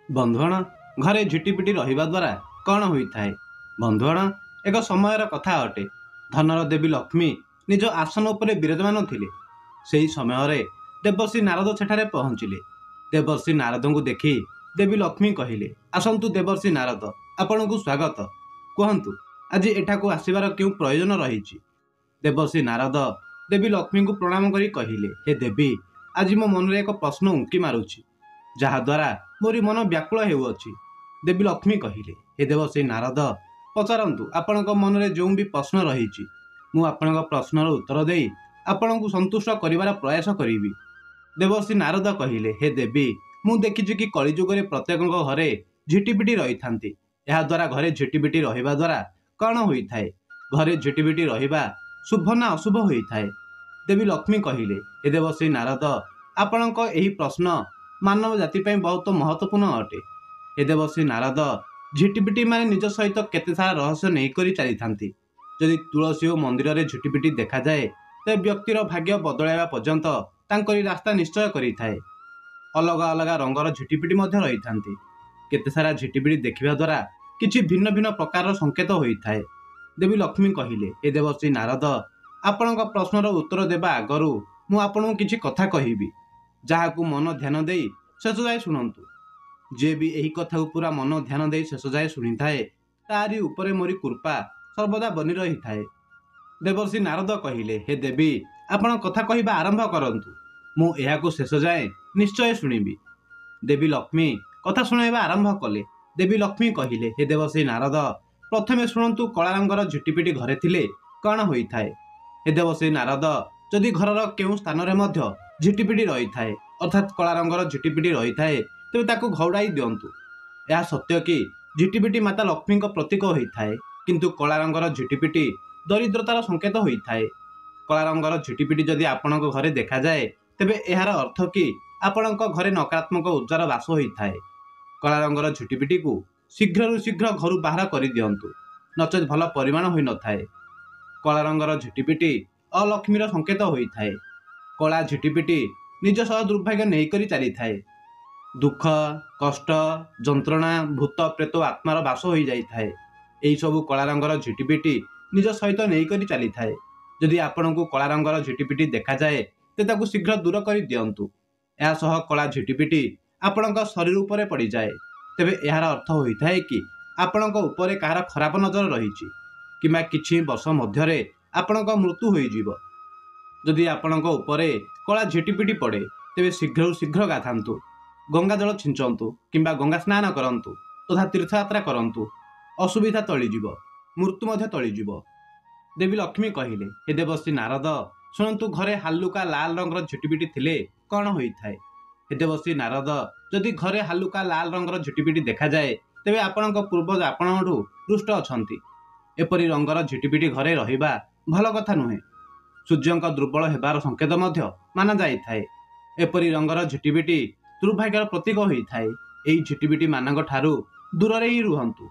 बंधुगण घरे झिटिपिटी रहिबा द्वारा कौन होता है। बंधुगण एक समयर कथा अटे। धनर देवी लक्ष्मी निज आसन उपरे विराजमान थिले। सेही समय देवर्षि नारद सेठारे पहुँचिले। देवर्षि नारद को देखि देवी लक्ष्मी कहिले, आसंतु देवर्षि नारद, आपण को स्वागत। कहतु आज एठाकू आसबार क्यों प्रयोजन रही। देवर्षि नारद देवी लक्ष्मी को प्रणाम करी कहिले, हे देवी, आज मो मन में एक प्रश्न उंकी मारुछि, जहाद्वारा मोरी मन व्याकुल हेउअछि। देवी लक्ष्मी कहिले, हे देवर्षि नारद, पचारंतु आपणक मन में जो भी प्रश्न रही, मु आपणक प्रश्नर उत्तर देई आपणक संतुष्ट करिवार प्रयास करिवि। देवर्षि नारद कहिले, हे देवी, मु देखिछि कि कलिजुगरे प्रत्येक घरे झिटिपिटी रही थांती। यह द्वारा घरे झिटिपिटी रहिबा द्वारा कौन होता है। घरे झिटिपिटी रहिबा शुभ ना अशुभ होता है। देवी लक्ष्मी कहिले, हे देवर्षि नारद, आपणक एही प्रश्न मानव जाति ପାଇଁ बहुत महत्वपूर्ण अटे। हे देवर्षि नारद, झिटिपिटी माने निज सहित केते सारा रहस्य नहीं करी चली थांती। जदि तुलसी और मंदिर रे झिटिपिटी देखा जाए ते व्यक्तिर भाग्य बदलाइबा पर्यंत तांकरी रास्ता निश्चय करी थाए। अलग अलग रंगर झिटिपिटी मध्य रही थांती। केते सारा झिटिपिटी देखिबा द्वारा किछि भिन्न भिन्न प्रकार संकेत होइथाए। देवी लक्ष्मी कहिले, हे देवर्षि नारद, आपणक प्रश्नर उत्तर देबा आगरु मु आपणक किछि कथा कहिबि, जहाकू मन ध्यान दे शेष जाए शुणु। जे भी यही कथा पूरा मन ध्यान दे शेष जाए शुणी थाए, तारी उपरे मोरी कृपा सर्वदा बनी रही थाए। देवर्षि नारद कहिले, हे देवी, आपण कथा कहवा आरंभ करंतु, मु एहाकू शेष जाए निश्चय शुणिबि। देवी लक्ष्मी कथा शुणाइबा आरंभ कले। देवी लक्ष्मी कहिले, हे देवर्षि नारद, प्रथमे शुणु, कला रंगर झिटिपिटी घरे थिले कौन होता है। हे देवर्षि नारद, जदि घरर केउ स्थान रे मध्य झिटिपिटी रही थाए, अर्थात कला रंगर झिटिपिटी रही थाए, तेबे ताकू घौड़ाई दियंतु। यह सत्य कि झिटिपिटी माता लक्ष्मी प्रतीक होता है, किंतु कला रंगर झिटिपिटी दरिद्रतार संकेत होता है। कला रंगर झिटिपिटी जदि आपणक घरे देखा जाए, तेबे एहार अर्थ कि आपणक घरे नकारात्मक ऊर्जार वास होता है। कला रंगर झिटिपिटी को शीघ्र शीघ्र घर बाहर कर दियंतु, नचेत भल परिमाण होई न थाए। कला रंगर झिटिपिटी अलक्ष्मीर संकेत होता है। कला झिटिपिटी निज सह दुर्भाग्य नहीं करी चली थाए। दुख, कष्ट, जंत्रणा, भूत प्रेत आत्मार बास हो जाई थाए। एही सबु कला रंगर झिटिपिटी निज सहित नहीं करी चली थाए। जदि आपनकू कला रंगर झिटिपिटी देखा जाए, ते ताकू शीघ्र दूर कर दियंतु। या सह कला झिटिपिटी आपणक शरीर उपरे पड़ी जाए, तेबे एहार अर्थ होता है कि आपणक उपरे कहार खराब नजर रही, किंबा किछि वर्ष मध्यरे आपणक मृत्यु होई जीव। जदि आपणक उपरे कला झिटिपिटी पड़े, तेबे शीघ्र शीघ्र गाधांतु, गंगा जल छिंचंतु, किंबा गंगा स्नान करंतु तथा तीर्थयात्रा करंतु। असुविधा टळीजीव, मृत्यु मध्य टळीजीव। देवी लक्ष्मी कहिले, हे देवर्षि नारद, शुणु, घरे हालुका लाल रंगर झिटिपिटी थिले कौन होता है। हे देवर्षि नारद, जदि घरे हालुका लाल रंगर झिटिपिटी देखा जाए, तेबे आपणक पूर्वज आपणठू रुष्ट अछंती। एपरि रंगर झिटिपिटी घरे रहिबा भल कथा नुहे। सूर्यंक दुर्बल हेबार संकेत मध्य माना जाई थाए। एपरि रंगर झिटिपिटी दुर्भाग्यर प्रतीक होता है। एही झिटिपिटी मानक ठारू दूर रे ही रुहंतु।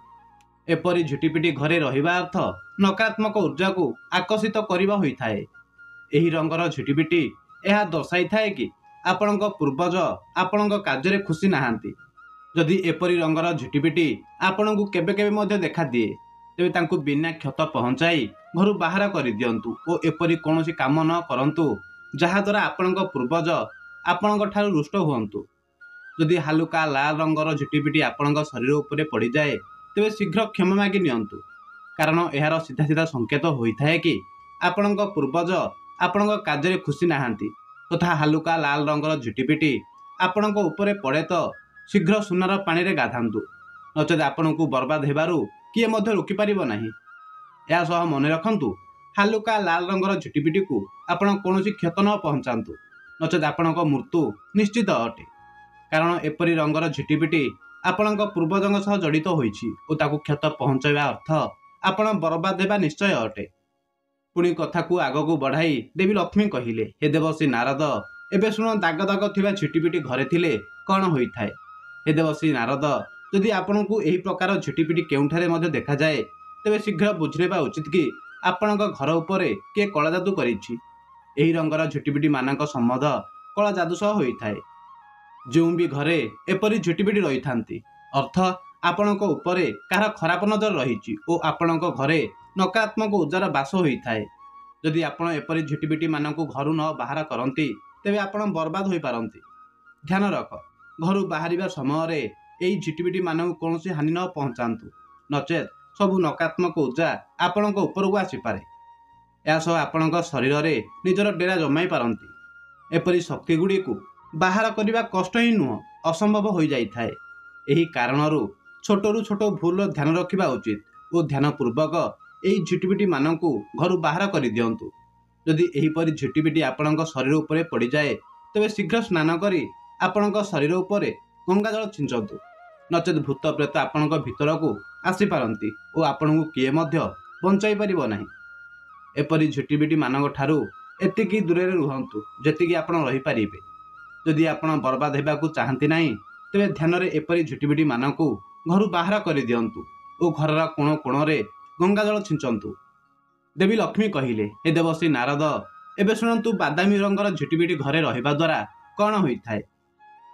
एपरि झिटिपिटी घरे रहिबा अर्थ नकारात्मक ऊर्जा को आकर्षित करिबा होता है। एही रंगर झिटिपिटी यह दर्शाई थाए कि आपणक पूर्वज आपणक कार्य खुशी नाहांती। जदि एपरि रंगर झिटिपिटी आपणकू केबे केबे मध्य देखा दिए, तेबे तांकू बिना क्षत पहुंचाई घर बाहर कर दियंतु और एपरि कौनसी काम न करंतु, जहाद्वारा आपणक पूर्वज आपणक ठारू रुष्ट हुअंतु। जदि हालुका लाल रंगर झिटिपिटी आपणक शरीर उपरे पड़ी जाए, तेबे शीघ्र क्षमा मागी नियंतु, कारण एहार सीधा सीधा संकेत होता है कि आपणक पूर्वज आपणक कार्य खुशी नाहांती। तथा हालुका लाल रंगर झिटिपिटी आपणक उपरे पड़े तो शीघ्र सुनार पानी रे गाधांतु, नचेत आपणकू बर्बाद हेबारु किए मध्य रोकी पारिबो नाही। या सह मने रखंतु, हालुका लाल रंगर झिटिपिटी को आपण कौनसी क्षत न पहुंचातु, नचेत आपणक मृत्यु निश्चित अटे। कारण एपरि रंगर झिटिपिटी आपणक पूर्वजंग सह जड़ित होईछि और ताकू क्षत पहुंचाइबा अर्थ आपण बर्बाद हेबा निश्चय अटे। पुणी कथा को आग को बढ़ाई देवी लक्ष्मी कहिले, हे देवर्षि नारद, एबे शुण, दाग दाग थिबा झिटिपिटी घरे थिले कौन होता है। हे देवर्षि नारद, जदि आपनकू एही प्रकार झिटिपिटी केउठारे मध्य देखा जाए, तेबे शीघ्र बुझिबा उचित कि आपणक घर उपरे किए कला जादू करिछि। एही रंगर झिटिपिटी मानक संबंध कला जादू सह होता है। ଯେଉଁ ବି ଘରେ ଏପରି ଝିଟିପିଟି ରହିଥାନ୍ତି ଅର୍ଥ ଆପଣଙ୍କ ଉପରେ କାହାର ଖରାପ ନଜର ରହିଛି ଓ ଆପଣଙ୍କ ଘରେ ନକାରାତ୍ମକ ଉର୍ଜାର ବାସ ହୋଇଥାଏ। ଯଦି ଆପଣ ଏପରି ଝିଟିପିଟି ମାନଙ୍କୁ ଘରୁ ନ ବାହାର କରନ୍ତି ତେବେ ଆପଣ ବର୍ବାଦ ହୋଇପାରନ୍ତି। ଧ୍ୟାନ ରଖ, ଘରୁ ବାହାରିବା ସମୟରେ ଏହି ଝିଟିପିଟି ମାନଙ୍କୁ କୌଣସି ହାନି ନ ପହଞ୍ଚାନ୍ତୁ, ନଚେତ୍ ସବୁ ନକାରାତ୍ମକ ଉର୍ଜା ଆପଣଙ୍କ ଉପରକୁ ଆସିପାରେ। ଏହା ସହ ଆପଣଙ୍କ ଶରୀରରେ ନିଜର ଡେରା ଜମାଇ ପାରନ୍ତି। ଏପରି ଶକ୍ତିଗୁଡ଼ିକୁ ବାହାର କରିବା କଷ୍ଟ ହିଁ ନୁହଁ, ଅସମ୍ଭବ ହୋଇଯାଇଥାଏ। ଏହି କାରଣରୁ ଛୋଟରୁ ଛୋଟ ଭୁଲର ଧ୍ୟାନ ରଖିବା ଉଚିତ ଓ ଧ୍ୟାନପୂର୍ବକ ଏହି ଝିଟିପିଟି ମାନଙ୍କୁ ଘରୁ ବାହାର କରିଦିଅନ୍ତୁ। ଯଦି ଏହିପରି ଝିଟିପିଟି ଆପଣଙ୍କ ଶରୀର ଉପରେ ପଡ଼ିଯାଏ ତେବେ ଶୀଘ୍ର ସ୍ନାନ କରି ଆପଣଙ୍କ ଶରୀର ଉପରେ ଗଙ୍ଗାଜଳ ଛିଞ୍ଚନ୍ତୁ, ନଚେତ୍ ଭୂତ ପ୍ରେତ ଆପଣଙ୍କ ଭିତରକୁ ଆସିପାରନ୍ତି ଓ ଆପଣଙ୍କୁ କିଏ ମଧ୍ୟ ବଞ୍ଚାଇ ପାରିବ ନାହିଁ। ଏପରି ଝିଟିପିଟି ମାନଙ୍କ ଠାରୁ ଏତିକି ଦୂରରେ ରୁହନ୍ତୁ ଯେତିକି ଆପଣ ରହିପାରିବେ। ଯଦି ଆପଣ ବର୍ବାଦ ହେବାକୁ ଚାହାନ୍ତି ନାହିଁ ତେବେ ଧ୍ୟାନରେ ଏପରି ଝିଟିପିଟି ମାନଙ୍କୁ ଘରୁ ବାହାର କରିଦିଅନ୍ତୁ ଓ ଘରର କୋଣ କୋଣରେ ଗଙ୍ଗାଜଳ ଛିଞ୍ଚନ୍ତୁ। ଦେବୀ ଲକ୍ଷ୍ମୀ କହିଲେ, ହେ ଦେବଶ୍ରୀ ନାରଦ, ଏବେ ଶୁଣନ୍ତୁ ବାଦାମୀ ରଙ୍ଗର ଝିଟିପିଟି ଘରେ ରହିବା ଦ୍ୱାରା କ'ଣ ହୋଇଥାଏ।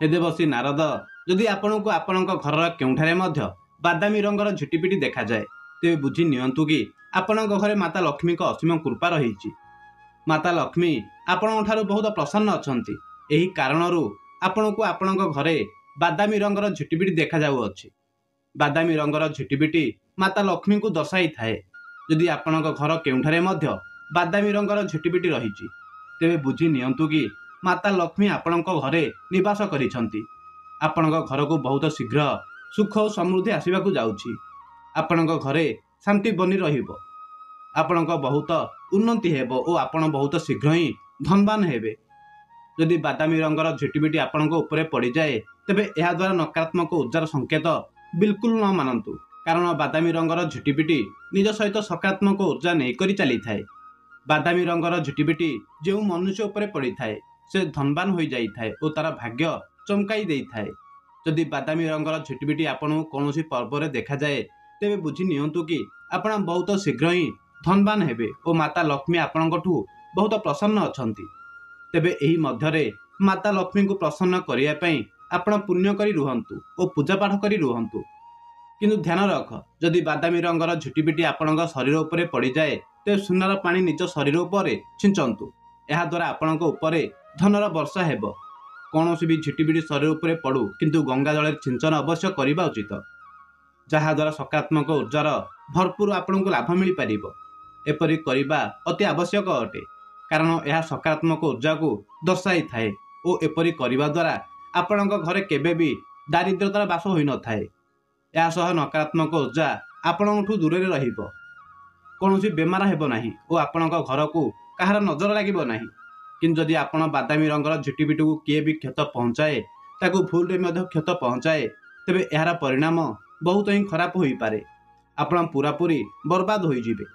ହେ ଦେବଶ୍ରୀ ନାରଦ, ଯଦି ଆପଣଙ୍କୁ ଆପଣଙ୍କ ଘରର କେଉଁଠାରେ ମଧ୍ୟ ବାଦାମୀ ରଙ୍ଗର ଝିଟିପିଟି ଦେଖାଯାଏ ତେବେ ବୁଝି ନିଅନ୍ତୁ କି ଆପଣଙ୍କ ଘରେ ମାତା ଲକ୍ଷ୍ମୀଙ୍କ ଅସୀମ କୃପା ରହିଛି। ମାତା ଲକ୍ଷ୍ମୀ ଆପଣଙ୍କ ଠାରୁ ବହୁତ ପ୍ରସନ୍ନ ଅଛନ୍ତି। ଏହି କାରଣରୁ ଆପଣଙ୍କୁ ଆପଣଙ୍କ ଘରେ ବାଦାମୀ ରଙ୍ଗର ଝିଟିପିଟି ଦେଖାଯାଉଅଛି। ବାଦାମୀ ରଙ୍ଗର ଝିଟିପିଟି ମାତା ଲକ୍ଷ୍ମୀଙ୍କୁ ଦର୍ଶାଇଥାଏ। ଯଦି ଆପଣଙ୍କ ଘର କେଉଁଠାରେ ମଧ୍ୟ ବାଦାମୀ ରଙ୍ଗର ଝିଟିପିଟି ରହିଛି ତେବେ ବୁଝି ନିଅନ୍ତୁ କି ମାତା ଲକ୍ଷ୍ମୀ ଆପଣଙ୍କ ଘରେ ନିବାସ କରିଛନ୍ତି। ଆପଣଙ୍କ ଘରକୁ ବହୁତ ଶୀଘ୍ର ସୁଖ ଓ ସମୃଦ୍ଧି ଆସିବାକୁ ଯାଉଛି। ଆପଣଙ୍କ ଘରେ ଶାନ୍ତି ବନି ରହିବ, ଆପଣଙ୍କ ବହୁତ ଉନ୍ନତି ହେବ ଓ ଆପଣ ବହୁତ ଶୀଘ୍ର ହିଁ ଧନବାନ ହେବେ। ଯଦି ବାଦାମୀ ରଙ୍ଗର ଝିଟିପିଟି ଆପଣଙ୍କ ଉପରେ ପଡ଼ିଯାଏ ତେବେ ଏହାଦ୍ୱାରା ନକାରାତ୍ମକ ଉର୍ଜାର ସଂକେତ ବିଲକୁଲ ନ ମାନନ୍ତୁ, କାରଣ ବାଦାମୀ ରଙ୍ଗର ଝିଟିପିଟି ନିଜ ସହିତ ସକାରାତ୍ମକ ଉର୍ଜା ନେଇକରି ଚାଲିଥାଏ। ବାଦାମୀ ରଙ୍ଗର ଝିଟିପିଟି ଯେଉଁ ମନୁଷ୍ୟ ଉପରେ ପଡ଼ିଥାଏ ସେ ଧନବାନ ହୋଇଯାଇଥାଏ ଓ ତାର ଭାଗ୍ୟ ଚମକାଇ ଦେଇଥାଏ। ଯଦି ବାଦାମୀ ରଙ୍ଗର ଝିଟିପିଟି ଆପଣଙ୍କୁ କୌଣସି ପର୍ବରେ ଦେଖାଯାଏ ତେବେ ବୁଝି ନିଅନ୍ତୁ କି ଆପଣ ବହୁତ ଶୀଘ୍ର ହିଁ ଧନବାନ ହେବେ ଓ ମାତା ଲକ୍ଷ୍ମୀ ଆପଣଙ୍କଠୁ ବହୁତ ପ୍ରସନ୍ନ ଅଛନ୍ତି। ତେବେ ଏହି ମଧ୍ୟରେ ମାତା ଲକ୍ଷ୍ମୀଙ୍କୁ ପ୍ରସନ୍ନ କରିବା ପାଇଁ ଆପଣ ପୁଣ୍ୟ କରି ରୁହନ୍ତୁ ଓ ପୂଜାପାଠ କରି ରୁହନ୍ତୁ। କିନ୍ତୁ ଧ୍ୟାନ ରଖ, ଯଦି ବାଦାମୀ ରଙ୍ଗର ଝିଟିପିଟି ଆପଣଙ୍କ ଶରୀର ଉପରେ ପଡ଼ିଯାଏ ତେବେ ସୁନାର ପାଣି ନିଜ ଶରୀର ଉପରେ ଛିଞ୍ଚନ୍ତୁ। ଏହାଦ୍ୱାରା ଆପଣଙ୍କ ଉପରେ ଧନର ବର୍ଷା ହେବ। କୌଣସି ବି ଝିଟିପିଟି ଶରୀର ଉପରେ ପଡ଼ୁ କିନ୍ତୁ ଗଙ୍ଗା ଜଳରେ ଛିଞ୍ଚନ ଅବଶ୍ୟ କରିବା ଉଚିତ, ଯାହାଦ୍ୱାରା ସକାରାତ୍ମକ ଉର୍ଜାର ଭରପୁର ଆପଣଙ୍କୁ ଲାଭ ମିଳିପାରିବ। ଏପରି କରିବା ଅତି ଆବଶ୍ୟକ ଅଟେ, କାରଣ ଏହା ସକାରାତ୍ମକ ଉର୍ଜାକୁ ଦର୍ଶାଇଥାଏ ଓ ଏପରି କରିବା ଦ୍ୱାରା ଆପଣଙ୍କ ଘରେ କେବେ ବି ଦାରିଦ୍ର୍ୟତାର ବାସ ହୋଇନଥାଏ। ଏହା ସହ ନକାରାତ୍ମକ ଉର୍ଜା ଆପଣଙ୍କଠୁ ଦୂରରେ ରହିବ, କୌଣସି ବେମାର ହେବ ନାହିଁ ଓ ଆପଣଙ୍କ ଘରକୁ କାହାର ନଜର ଲାଗିବ ନାହିଁ। କିନ୍ତୁ ଯଦି ଆପଣ ବାଦାମୀ ରଙ୍ଗର ଝିଟିପିଟିକୁ କିଏ ବି କ୍ଷତ ପହଞ୍ଚାଏ, ତାକୁ ଭୁଲରେ ମଧ୍ୟ କ୍ଷତ ପହଞ୍ଚାଏ, ତେବେ ଏହାର ପରିଣାମ ବହୁତ ହିଁ ଖରାପ ହୋଇପାରେ। ଆପଣ ପୁରାପୁରି ବର୍ବାଦ ହୋଇଯିବେ।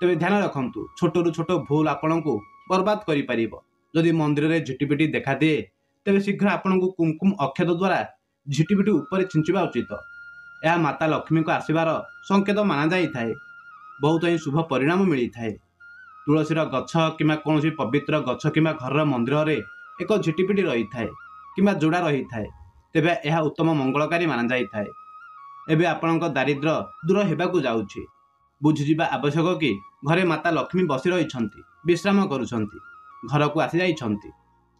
ତେବେ ଧ୍ୟାନ ରଖନ୍ତୁ, ଛୋଟରୁ ଛୋଟ ଭୁଲ ଆପଣଙ୍କୁ ବର୍ବାଦ କରିପାରିବ। ଯଦି ମନ୍ଦିରରେ ଝିଟିପିଟି ଦେଖାଦିଏ ତେବେ ଶୀଘ୍ର ଆପଣଙ୍କୁ କୁମକୁମ ଅକ୍ଷତ ଦ୍ୱାରା ଝିଟିପିଟି ଉପରେ ଛିଞ୍ଚିବା ଉଚିତ। ଏହା ମାତା ଲକ୍ଷ୍ମୀଙ୍କ ଆସିବାର ସଂକେତ ମାନାଯାଇଥାଏ। ବହୁତ ହିଁ ଶୁଭ ପରିଣାମ ମିଳିଥାଏ। ତୁଳସୀର ଗଛ କିମ୍ବା କୌଣସି ପବିତ୍ର ଗଛ କିମ୍ବା ଘରର ମନ୍ଦିରରେ ଏକ ଝିଟିପିଟି ରହିଥାଏ କିମ୍ବା ଯୋଡ଼ା ରହିଥାଏ ତେବେ ଏହା ଉତ୍ତମ ମଙ୍ଗଳକାରୀ ମାନାଯାଇଥାଏ। ଏବେ ଆପଣଙ୍କ ଦାରିଦ୍ର୍ୟ ଦୂର ହେବାକୁ ଯାଉଛି। ବୁଝିଯିବା ଆବଶ୍ୟକ କି ଘରେ ମାତା ଲକ୍ଷ୍ମୀ ବସି ରହିଛନ୍ତି, ବିଶ୍ରାମ କରୁଛନ୍ତି, ଘରକୁ ଆସିଯାଇଛନ୍ତି।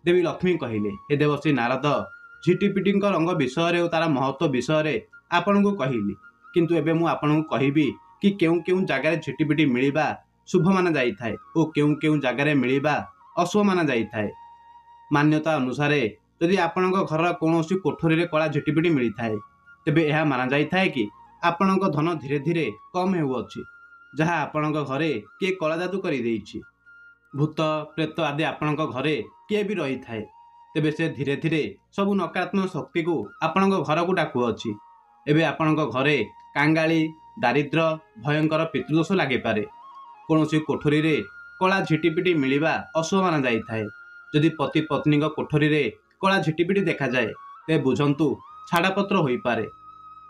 ଦେବୀ ଲକ୍ଷ୍ମୀ କହିଲେ, ହେ ଦେବଶ୍ରୀ ନାରଦ, ଝିଟିପିଟିଙ୍କ ରଙ୍ଗ ବିଷୟରେ ଓ ତାର ମହତ୍ତ୍ୱ ବିଷୟରେ ଆପଣଙ୍କୁ କହିଲି, କିନ୍ତୁ ଏବେ ମୁଁ ଆପଣଙ୍କୁ କହିବି କି କେଉଁ କେଉଁ ଜାଗାରେ ଝିଟିପିଟି ମିଳିବା ଶୁଭ ମାନାଯାଇଥାଏ ଓ କେଉଁ କେଉଁ ଜାଗାରେ ମିଳିବା ଅଶୁଭ ମାନାଯାଇଥାଏ। ମାନ୍ୟତା ଅନୁସାରେ ଯଦି ଆପଣଙ୍କ ଘରର କୌଣସି କୋଠରୀରେ କଳା ଝିଟିପିଟି ମିଳିଥାଏ ତେବେ ଏହା ମାନାଯାଇଥାଏ କି ଆପଣଙ୍କ ଧନ ଧୀରେ ଧୀରେ କମ୍ ହେଉଅଛି, ଯାହା ଆପଣଙ୍କ ଘରେ କିଏ କଳା ଯାଦୁ କରିଦେଇଛି। ଭୂତ ପ୍ରେତ ଆଦି ଆପଣଙ୍କ ଘରେ କିଏ ବି ରହିଥାଏ ତେବେ ସେ ଧୀରେ ଧୀରେ ସବୁ ନକାରାତ୍ମକ ଶକ୍ତିକୁ ଆପଣଙ୍କ ଘରକୁ ଡାକୁଅଛି। ଏବେ ଆପଣଙ୍କ ଘରେ କାଙ୍ଗାଳି, ଦାରିଦ୍ର୍ୟ, ଭୟଙ୍କର ପିତୃଦୋଷ ଲାଗିପାରେ। କୌଣସି କୋଠରୀରେ କଳା ଝିଟିପିଟି ମିଳିବା ଅଶୁଭ ମାନାଯାଇଥାଏ। ଯଦି ପତି ପତ୍ନୀଙ୍କ କୋଠରୀରେ କଳା ଝିଟିପିଟି ଦେଖାଯାଏ ତେବେ ବୁଝନ୍ତୁ ଛାଡ଼ପତ୍ର ହୋଇପାରେ,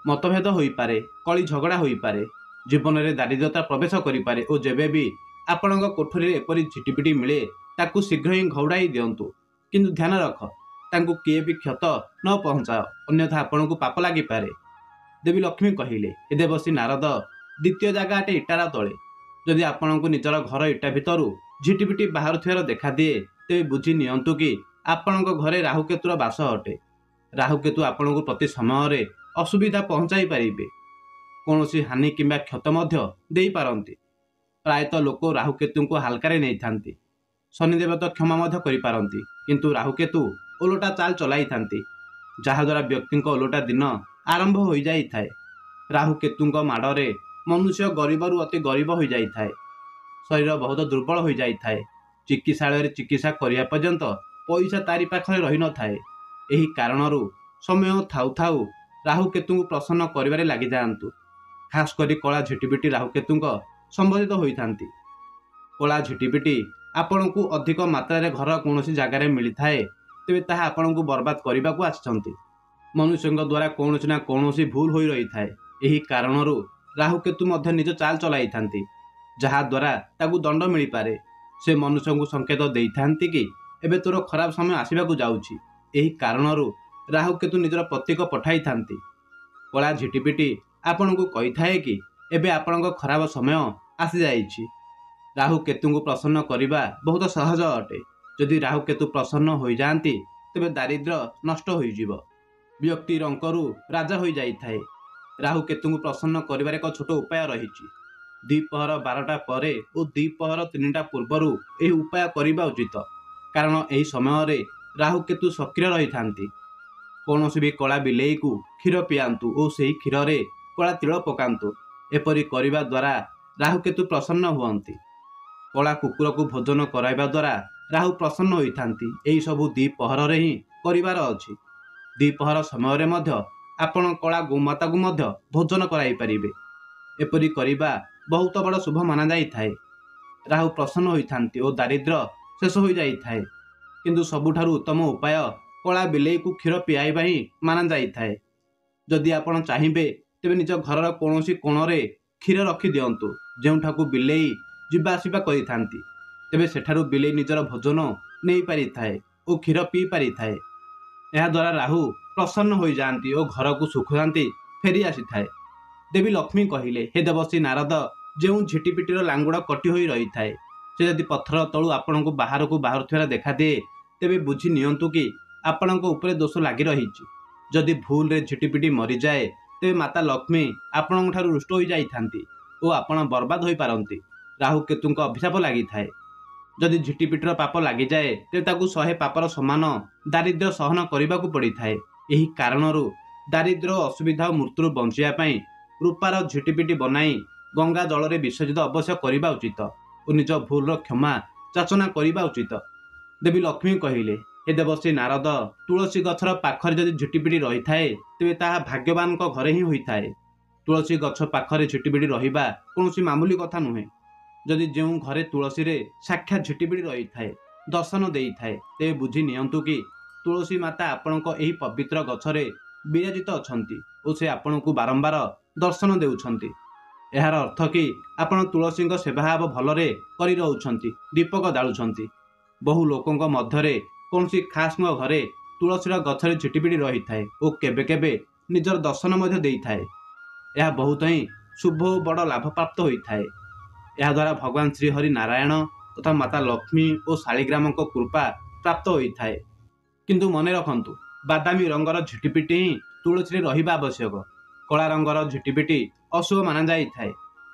ମତଭେଦ ହୋଇପାରେ, କଳି ଝଗଡ଼ା ହୋଇପାରେ, ଜୀବନରେ ଦାରିଦ୍ର୍ୟତା ପ୍ରବେଶ କରିପାରେ ଓ ଯେବେ ବି ଆପଣଙ୍କ କୋଠରୀରେ ଏପରି ଝିଟିପିଟି ମିଳେ ତାକୁ ଶୀଘ୍ର ହିଁ ଘଉଡ଼ାଇ ଦିଅନ୍ତୁ। କିନ୍ତୁ ଧ୍ୟାନ ରଖ, ତାଙ୍କୁ କିଏ ବି କ୍ଷତ ନ ପହଞ୍ଚାଅ, ଅନ୍ୟଥା ଆପଣଙ୍କୁ ପାପ ଲାଗିପାରେ। ଦେବୀ ଲକ୍ଷ୍ମୀ କହିଲେ, ହେ ଦେବଶ୍ରୀ ନାରଦ, ଦ୍ୱିତୀୟ ଜାଗା ଅଟେ ଇଟାର ତଳେ। ଯଦି ଆପଣଙ୍କୁ ନିଜର ଘର ଇଟା ଭିତରୁ ଝିଟିପିଟି ବାହାରୁଥିବାର ଦେଖାଦିଏ, ତେବେ ବୁଝି ନିଅନ୍ତୁ କି ଆପଣଙ୍କ ଘରେ ରାହୁକେତୁର ବାସ ଅଟେ। ରାହୁକେତୁ ଆପଣଙ୍କୁ ପ୍ରତି ସମୟରେ ଅସୁବିଧା ପହଞ୍ଚାଇ ପାରିବେ, କୌଣସି ହାନି କିମ୍ବା କ୍ଷତ ମଧ୍ୟ ଦେଇପାରନ୍ତି। ପ୍ରାୟତଃ ଲୋକ ରାହୁକେତୁଙ୍କୁ ହାଲକାରେ ନେଇଥାନ୍ତି। ଶନିଦେବ ତ କ୍ଷମା ମଧ୍ୟ କରିପାରନ୍ତି, କିନ୍ତୁ ରାହୁକେତୁ ଓଲଟା ଚାଲ ଚଲାଇଥାନ୍ତି, ଯାହାଦ୍ୱାରା ବ୍ୟକ୍ତିଙ୍କ ଓଲଟା ଦିନ ଆରମ୍ଭ ହୋଇଯାଇଥାଏ। ରାହୁକେତୁଙ୍କ ମାଡ଼ରେ ମନୁଷ୍ୟ ଗରିବରୁ ଅତି ଗରିବ ହୋଇଯାଇଥାଏ, ଶରୀର ବହୁତ ଦୁର୍ବଳ ହୋଇଯାଇଥାଏ, ଚିକିତ୍ସାଳୟରେ ଚିକିତ୍ସା କରିବା ପର୍ଯ୍ୟନ୍ତ ପଇସା ତାରି ପାଖରେ ରହିନଥାଏ। ଏହି କାରଣରୁ ସମୟ ଥାଉ ଥାଉ ରାହୁକେତୁଙ୍କୁ ପ୍ରସନ୍ନ କରିବାରେ ଲାଗିଯାଆନ୍ତୁ। ଖାସ୍ କରି କଳା ଝିଟିପିଟି ରାହୁକେତୁଙ୍କ ସମ୍ବୋଧିତ ହୋଇଥାନ୍ତି। କଳା ଝିଟିପିଟି ଆପଣଙ୍କୁ ଅଧିକ ମାତ୍ରାରେ ଘର କୌଣସି ଜାଗାରେ ମିଳିଥାଏ, ତେବେ ତାହା ଆପଣଙ୍କୁ ବର୍ବାଦ କରିବାକୁ ଆସିଛନ୍ତି। ମନୁଷ୍ୟଙ୍କ ଦ୍ୱାରା କୌଣସି ନା କୌଣସି ଭୁଲ ହୋଇ ରହିଥାଏ। ଏହି କାରଣରୁ ରାହୁକେତୁ ମଧ୍ୟ ନିଜ ଚାଲ ଚଲାଇଥାନ୍ତି, ଯାହାଦ୍ୱାରା ତାକୁ ଦଣ୍ଡ ମିଳିପାରେ। ସେ ମନୁଷ୍ୟଙ୍କୁ ସଂକେତ ଦେଇଥାନ୍ତି କି ଏବେ ତୋର ଖରାପ ସମୟ ଆସିବାକୁ ଯାଉଛି। ଏହି କାରଣରୁ ରାହୁକେତୁ ନିଜର ପ୍ରତୀକ ପଠାଇଥାନ୍ତି। କଳା ଝିଟିପିଟି ଆପଣଙ୍କୁ କହିଥାଏ କି ଏବେ ଆପଣଙ୍କ ଖରାପ ସମୟ ଆସିଯାଇଛି। ରାହୁକେତୁଙ୍କୁ ପ୍ରସନ୍ନ କରିବା ବହୁତ ସହଜ ଅଟେ। ଯଦି ରାହୁକେତୁ ପ୍ରସନ୍ନ ହୋଇଯାଆନ୍ତି, ତେବେ ଦାରିଦ୍ର୍ୟ ନଷ୍ଟ ହୋଇଯିବ, ବ୍ୟକ୍ତି ରଙ୍କରୁ ରାଜା ହୋଇଯାଇଥାଏ। ରାହୁକେତୁଙ୍କୁ ପ୍ରସନ୍ନ କରିବାର ଏକ ଛୋଟ ଉପାୟ ରହିଛି। ଦ୍ୱିପହର 12ଟା ପରେ ଓ ଦ୍ୱିପହର 3ଟା ପୂର୍ବରୁ ଏହି ଉପାୟ କରିବା ଉଚିତ, କାରଣ ଏହି ସମୟରେ ରାହୁକେତୁ ସକ୍ରିୟ ରହିଥାନ୍ତି। କୌଣସି ବି କଳା ବିଲେଇକୁ କ୍ଷୀର ପିଆନ୍ତୁ ଓ ସେହି କ୍ଷୀରରେ କଳା ତିଳ ପକାନ୍ତୁ। ଏପରି କରିବା ଦ୍ୱାରା ରାହୁକେତୁ ପ୍ରସନ୍ନ ହୁଅନ୍ତି। କଳା କୁକୁରକୁ ଭୋଜନ କରାଇବା ଦ୍ୱାରା ରାହୁ ପ୍ରସନ୍ନ ହୋଇଥାନ୍ତି। ଏହି ସବୁ ଦ୍ୱିପହରରେ ହିଁ କରିବାର ଅଛି। ଦ୍ୱିପହର ସମୟରେ ମଧ୍ୟ ଆପଣ କଳା ଗୋମାତାକୁ ମଧ୍ୟ ଭୋଜନ କରାଇ ପାରିବେ। ଏପରି କରିବା ବହୁତ ବଡ଼ ଶୁଭ ମାନାଯାଇଥାଏ। ରାହୁ ପ୍ରସନ୍ନ ହୋଇଥାନ୍ତି ଓ ଦାରିଦ୍ର୍ୟ ଶେଷ ହୋଇଯାଇଥାଏ। କିନ୍ତୁ ସବୁଠାରୁ ଉତ୍ତମ ଉପାୟ କଳା ବିଲେଇକୁ କ୍ଷୀର ପିଆଇବା ହିଁ ମାନାଯାଇଥାଏ। ଯଦି ଆପଣ ଚାହିଁବେ, ତେବେ ନିଜ ଘରର କୌଣସି କୋଣରେ କ୍ଷୀର ରଖିଦିଅନ୍ତୁ, ଯେଉଁଠାକୁ ବିଲେଇ ଯିବା ଆସିବା କରିଥାନ୍ତି। ତେବେ ସେଠାରୁ ବିଲେଇ ନିଜର ଭୋଜନ ନେଇପାରିଥାଏ ଓ କ୍ଷୀର ପିଇ ପାରିଥାଏ। ଏହାଦ୍ୱାରା ରାହୁ ପ୍ରସନ୍ନ ହୋଇଯାଆନ୍ତି ଓ ଘରକୁ ସୁଖ ଶାନ୍ତି ଫେରି ଆସିଥାଏ। ଦେବୀ ଲକ୍ଷ୍ମୀ କହିଲେ, ହେ ଦେବଶ୍ରୀ ନାରଦ, ଯେଉଁ ଝିଟିପିଟିର ଲାଙ୍ଗୁଡ଼ କଟି ହୋଇ ରହିଥାଏ, ସେ ଯଦି ପଥର ତଳୁ ଆପଣଙ୍କୁ ବାହାରକୁ ବାହାରୁଥିବାର ଦେଖାଦିଏ, ତେବେ ବୁଝି ନିଅନ୍ତୁ କି ଆପଣଙ୍କ ଉପରେ ଦୋଷ ଲାଗି ରହିଛି। ଯଦି ଭୁଲରେ ଝିଟିପିଟି ମରିଯାଏ, ତେବେ ମାତା ଲକ୍ଷ୍ମୀ ଆପଣଙ୍କ ଠାରୁ ରୁଷ୍ଟ ହୋଇଯାଇଥାନ୍ତି ଓ ଆପଣ ବର୍ବାଦ ହୋଇପାରନ୍ତି। ରାହୁକେତୁଙ୍କ ଅଭିଶାପ ଲାଗିଥାଏ। ଯଦି ଝିଟିପିଟିର ପାପ ଲାଗିଯାଏ, ତେବେ ତାକୁ 100 ପାପର ସମାନ ଦାରିଦ୍ର୍ୟ ସହନ କରିବାକୁ ପଡ଼ିଥାଏ। ଏହି କାରଣରୁ ଦାରିଦ୍ର୍ୟ, ଅସୁବିଧା ଓ ମୃତ୍ୟୁରୁ ବଞ୍ଚିବା ପାଇଁ ରୂପାର ଝିଟିପିଟି ବନାଇ ଗଙ୍ଗା ଜଳରେ ବିସର୍ଜିତ ଅବଶ୍ୟ କରିବା ଉଚିତ ଓ ନିଜ ଭୁଲର କ୍ଷମା ଯାଚନା କରିବା ଉଚିତ। ଦେବୀ ଲକ୍ଷ୍ମୀ କହିଲେ, ହେ ଦେବଶ୍ରୀ ନାରଦ, ତୁଳସୀ ଗଛର ପାଖରେ ଯଦି ଝିଟିପିଟି ରହିଥାଏ, ତେବେ ତାହା ଭାଗ୍ୟବାନଙ୍କ ଘରେ ହିଁ ହୋଇଥାଏ। ତୁଳସୀ ଗଛ ପାଖରେ ଝିଟିପିଟି ରହିବା କୌଣସି ମାମୁଲି କଥା ନୁହେଁ। ଯଦି ଯେଉଁ ଘରେ ତୁଳସୀରେ ସାକ୍ଷାତ ଝିଟିପିଟି ରହିଥାଏ, ଦର୍ଶନ ଦେଇଥାଏ, ତେବେ ବୁଝି ନିଅନ୍ତୁ କି ତୁଳସୀ ମାତା ଆପଣଙ୍କ ଏହି ପବିତ୍ର ଗଛରେ ବିରାଜିତ ଅଛନ୍ତି ଓ ସେ ଆପଣଙ୍କୁ ବାରମ୍ବାର ଦର୍ଶନ ଦେଉଛନ୍ତି। ଏହାର ଅର୍ଥ କି ଆପଣ ତୁଳସୀଙ୍କ ସେବାଭାବ ଭଲରେ କରି ରହୁଛନ୍ତି, ଦୀପକ ଜାଳୁଛନ୍ତି। ବହୁ ଲୋକଙ୍କ ମଧ୍ୟରେ କୌଣସି ଖାସ୍ଙ୍କ ଘରେ ତୁଳସୀର ଗଛରେ ଝିଟିପିଟି ରହିଥାଏ ଓ କେବେ କେବେ ନିଜର ଦର୍ଶନ ମଧ୍ୟ ଦେଇଥାଏ। ଏହା ବହୁତ ହିଁ ଶୁଭ ଓ ବଡ଼ ଲାଭପ୍ରାପ୍ତ ହୋଇଥାଏ। ଏହାଦ୍ୱାରା ଭଗବାନ ଶ୍ରୀହରି ନାରାୟଣ ତଥା ମାତା ଲକ୍ଷ୍ମୀ ଓ ଶାଳିଗ୍ରାମଙ୍କ କୃପା ପ୍ରାପ୍ତ ହୋଇଥାଏ। କିନ୍ତୁ ମନେ ରଖନ୍ତୁ, ବାଦାମୀ ରଙ୍ଗର ଝିଟିପିଟି ହିଁ ତୁଳସୀରେ ରହିବା ଆବଶ୍ୟକ। କଳା ରଙ୍ଗର ଝିଟିପିଟି ଅଶୁଭ ମାନାଯାଇଥାଏ।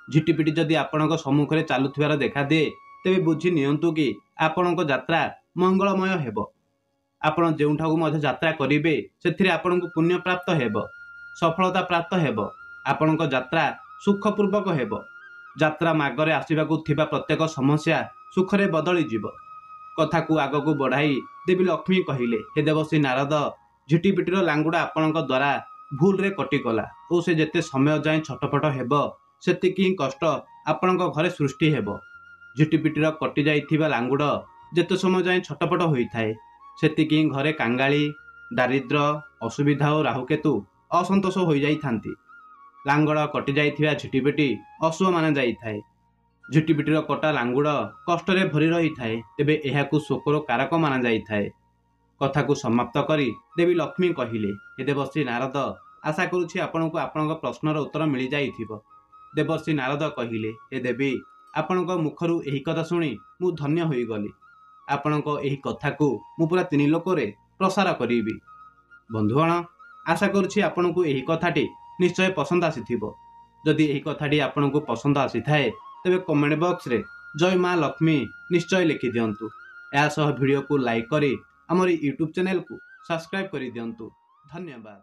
ଝିଟିପିଟି ଯଦି ଆପଣଙ୍କ ସମ୍ମୁଖରେ ଚାଲୁଥିବାର ଦେଖାଦିଏ, ତେବେ ବୁଝି ନିଅନ୍ତୁ କି ଆପଣଙ୍କ ଯାତ୍ରା ମଙ୍ଗଳମୟ ହେବ। ଆପଣ ଯେଉଁଠାକୁ ମଧ୍ୟ ଯାତ୍ରା କରିବେ, ସେଥିରେ ଆପଣଙ୍କୁ ପୁଣ୍ୟ ପ୍ରାପ୍ତ ହେବ, ସଫଳତା ପ୍ରାପ୍ତ ହେବ, ଆପଣଙ୍କ ଯାତ୍ରା ସୁଖପୂର୍ବକ ହେବ। ଯାତ୍ରା ମାର୍ଗରେ ଆସିବାକୁ ଥିବା ପ୍ରତ୍ୟେକ ସମସ୍ୟା ସୁଖରେ ବଦଳିଯିବ। କଥାକୁ ଆଗକୁ ବଢ଼ାଇ ଦେବୀ ଲକ୍ଷ୍ମୀ କହିଲେ, ହେ ଦେବଶ୍ରୀ ନାରଦ, ଝିଟିପିଟିର ଲାଙ୍ଗୁଡ଼ ଆପଣଙ୍କ ଦ୍ୱାରା ଭୁଲରେ କଟିଗଲା ଓ ସେ ଯେତେ ସମୟ ଯାଏଁ ଛଟପଟ ହେବ, ସେତିକି ହିଁ କଷ୍ଟ ଆପଣଙ୍କ ଘରେ ସୃଷ୍ଟି ହେବ। ଝିଟିପିଟିର କଟିଯାଇଥିବା ଲାଙ୍ଗୁଡ଼ ଯେତେ ସମୟ ଯାଏଁ ଛଟପଟ ହୋଇଥାଏ, ସେତିକି ହିଁ ଘରେ କାଙ୍ଗାଳି, ଦାରିଦ୍ର୍ୟ, ଅସୁବିଧା ଓ ରାହୁକେତୁ ଅସନ୍ତୋଷ ହୋଇଯାଇଥାନ୍ତି। ଲାଙ୍ଗୁଡ଼ କଟିଯାଇଥିବା ଝିଟିପିଟି ଅଶୁଭ ମାନାଯାଇଥାଏ। ଝିଟିପିଟିର କଟା ଲାଙ୍ଗୁଡ଼ କଷ୍ଟରେ ଭରି ରହିଥାଏ, ତେବେ ଏହାକୁ ଶୋକର କାରକ ମାନାଯାଇଥାଏ। କଥାକୁ ସମାପ୍ତ କରି ଦେବୀ ଲକ୍ଷ୍ମୀ କହିଲେ, ହେ ଦେବଶ୍ରୀ ନାରଦ, ଆଶା କରୁଛି ଆପଣଙ୍କୁ ଆପଣଙ୍କ ପ୍ରଶ୍ନର ଉତ୍ତର ମିଳିଯାଇଥିବ। ଦେବଶ୍ରୀ ନାରଦ କହିଲେ, ହେ ଦେବୀ, ଆପଣଙ୍କ ମୁଖରୁ ଏହି କଥା ଶୁଣି ମୁଁ ଧନ୍ୟ ହୋଇଗଲି। ଆପଣଙ୍କ ଏହି କଥାକୁ ମୁଁ ପୁରା 3 ଲୋକରେ ପ୍ରସାର କରିବି। ବନ୍ଧୁଗଣ, ଆଶା କରୁଛି ଆପଣଙ୍କୁ ଏହି କଥାଟି ନିଶ୍ଚୟ ପସନ୍ଦ ଆସିଥିବ। ଯଦି ଏହି କଥାଟି ଆପଣଙ୍କୁ ପସନ୍ଦ ଆସିଥାଏ ତେବେ କମେଣ୍ଟ ବକ୍ସରେ ଜୟ ମା ଲକ୍ଷ୍ମୀ ନିଶ୍ଚୟ ଲେଖିଦିଅନ୍ତୁ। ଏହା ସହ ଭିଡ଼ିଓକୁ ଲାଇକ୍ କରି ଆମର ୟୁଟ୍ୟୁବ୍ ଚ୍ୟାନେଲକୁ ସବସ୍କ୍ରାଇବ୍ କରିଦିଅନ୍ତୁ। ଧନ୍ୟବାଦ।